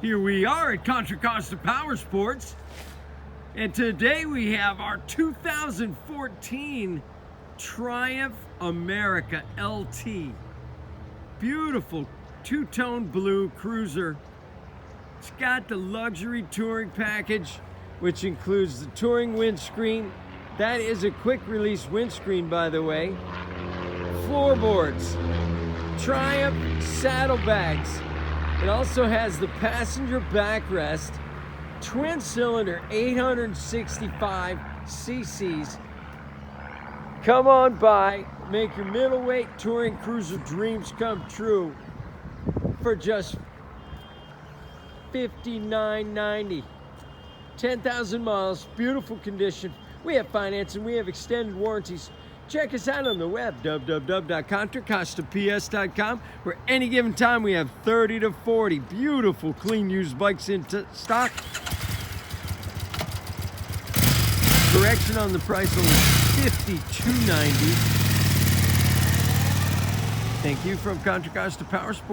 Here we are at Contra Costa Powersports, and today we have our 2014 Triumph America LT. Beautiful two-tone blue cruiser. It's got the luxury touring package, which includes the touring windscreen. That is a quick release windscreen, by the way. Floorboards, Triumph saddlebags. It also has the passenger backrest, twin cylinder, 865 cc's. Come on by, make your middleweight touring cruiser dreams come true for just $59.90. 10,000 miles, beautiful condition. We have financing, we have extended warranties. Check us out on the web, www.contracostaps.com, where any given time we have 30 to 40 beautiful, clean used bikes in stock. Correction on the price, only $52.90. Thank you from Contra Costa Powersports.